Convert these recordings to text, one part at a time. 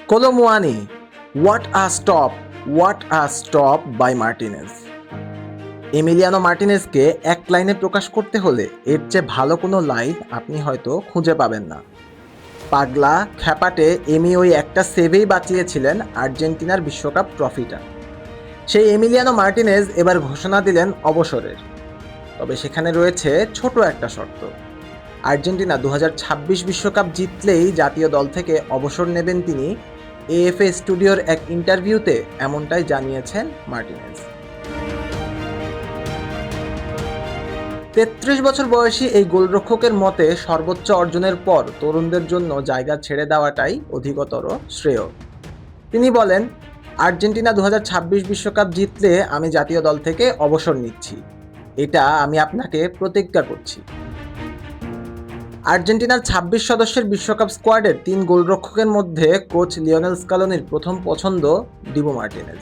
Kolo Muani, what a stop by Martinez. Emiliano মার্টিনেজকে এক লাইনে প্রকাশ করতে হলে এর চেয়ে ভালো কোনো লাইন আপনি হয়তো খুঁজে পাবেন না। পাগলা খ্যাপাটে এমি ওই একটা সেভেই বাঁচিয়েছিলেন আর্জেন্টিনার বিশ্বকাপ ট্রফিটা। সেই এমিলিয়ানো মার্টিনেজ এবার ঘোষণা দিলেন অবসরের। তবে সেখানে রয়েছে ছোট একটা শর্ত। আর্জেন্টিনা 2026 বিশ্বকাপ জিতলেই জাতীয় দল থেকে অবসর নেবেন তিনি। এএফএ স্টুডিওর এক ইন্টারভিউতে এমনটাই জানিয়েছেন মার্টিনেজ। 33 বছর বয়সী এই গোলরক্ষকের মতে সর্বোচ্চ অর্জনের পর তরুণদের জন্য জায়গা ছেড়ে দেওয়াটাই অধিকতর শ্রেয়। তিনি বলেন, আর্জেন্টিনা 2026 বিশ্বকাপ জিতলে আমি জাতীয় দল থেকে অবসর নিচ্ছি, এটা আমি আপনাকে প্রতিজ্ঞা করছি। আর্জেন্টিনার 26 সদস্যের বিশ্বকাপ স্কোয়াডের 3 গোলরক্ষকের মধ্যে কোচ লিওনেল স্কালোনির প্রথম পছন্দ ডিবো মার্টিনেজ।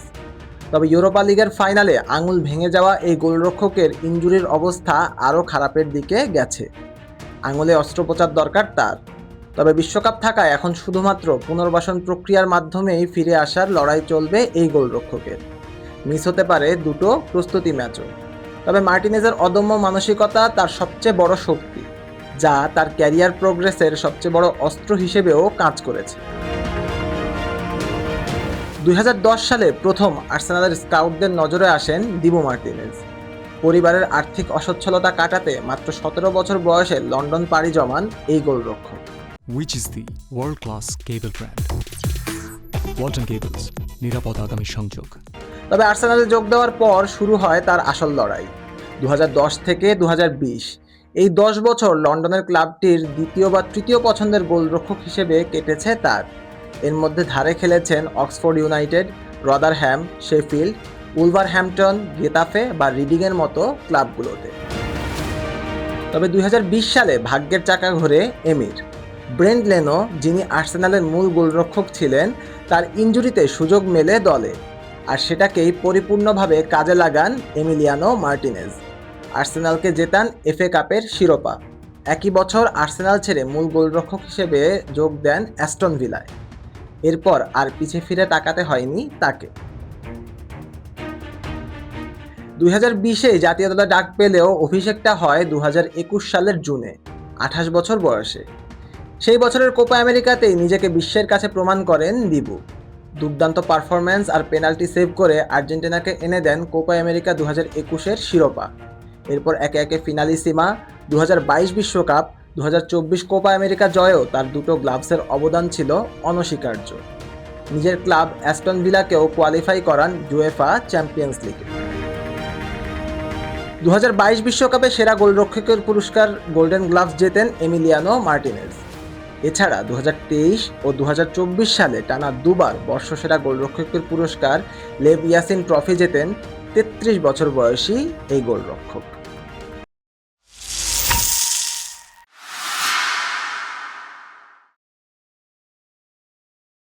তবে ইউরোপা লিগের ফাইনালে আঙুল ভেঙে যাওয়া এই গোলরক্ষকের ইনজুরির অবস্থা আরও খারাপের দিকে গেছে। আঙুলে অস্ত্রোপচার দরকার তার। তবে বিশ্বকাপ থাকায় এখন শুধুমাত্র পুনর্বাসন প্রক্রিয়ার মাধ্যমেই ফিরে আসার লড়াই চলবে এই গোলরক্ষকের। মিস হতে পারে দুটো প্রস্তুতি ম্যাচও। তবে মার্টিনেজের অদম্য মানসিকতা তার সবচেয়ে বড় শক্তি, যা তার ক্যারিয়ার প্রোগ্রেসের সবচেয়ে বড় অস্ত্র হিসেবেও কাজ করেছে। 2010 সালে প্রথম আর্সেনালের স্কাউটদের নজরে আসেন ডিবো মার্টিনেজ। পরিবারের আর্থিক অসচ্ছলতা কাটাতে মাত্র 17 বছর বয়সে লন্ডন পাড়ি জমান এই গোলরক্ষক। Which is the world-class cable brand? Walton Cables, নিরাপদ আগামী সংযোগ। তবে আর্সেনালে যোগ দেওয়ার পর শুরু হয় তার আসল লড়াই। 2010 থেকে 2020 এই 10 বছর লন্ডনের ক্লাবটির দ্বিতীয় বা তৃতীয় পছন্দের গোলরক্ষক হিসেবে কেটেছে তার। এর মধ্যে ধারে খেলেছেন Oxford United, Rotherham, Sheffield, Wolverhampton, Getafe বা রিডিংয়ের মতো ক্লাবগুলোতে। তবে 2020 সালে ভাগ্যের চাকা ঘোরে এমির। ব্রেন্ট লেনো, যিনি আর্সেনালের মূল গোলরক্ষক ছিলেন, তার ইনজুরিতে সুযোগ মেলে দলে, আর সেটাকেই পরিপূর্ণভাবে কাজে লাগান এমিলিয়ানো মার্টিনেজ। আর্সেনালকে জেতান এফএ কাপের শিরোপা। একই বছর আর্সেনাল ছেড়ে মূল গোলরক্ষক হিসেবে যোগ দেন অ্যাস্টন ভিলায়। এরপর আর পিছে ফিরে তাকাতে হয়নি তাকে। 2020-এ জাতীয় দলে ডাক পেলেও অভিষেকটা হয় 2021 সালের জুনে, 28 বছর বয়সে। সেই বছরের কোপা আমেরিকাতেই নিজেকে বিশ্বের কাছে প্রমাণ করেন দিবু। দুর্দান্ত পারফরম্যান্স আর পেনাল্টি সেভ করে আর্জেন্টিনাকে এনে দেন কোপা আমেরিকা 2021-এর শিরোপা। এরপর একে একে ফিনালিসিমা, 2022 বিশ্বকাপ, 2024 কোপা আমেরিকা জয়েও তার দুটো গ্লাভসের অবদান ছিল অনস্বীকার্য। নিজের ক্লাব অ্যাস্টন ভিলাকেও কোয়ালিফাই করান ইউএফা চ্যাম্পিয়ন্স লিগে। 2022 বিশ্বকাপে সেরা গোলরক্ষকের পুরস্কার গোল্ডেন গ্লাভস জেতেন এমিলিয়ানো মার্টিনেজ। এছাড়া 2023 ও 2024 সালে টানা দুবার বর্ষসেরা গোলরক্ষকের পুরস্কার লেভ ইয়াসিন ট্রফি জেতেন 33 বছর বয়সী এই গোলরক্ষক।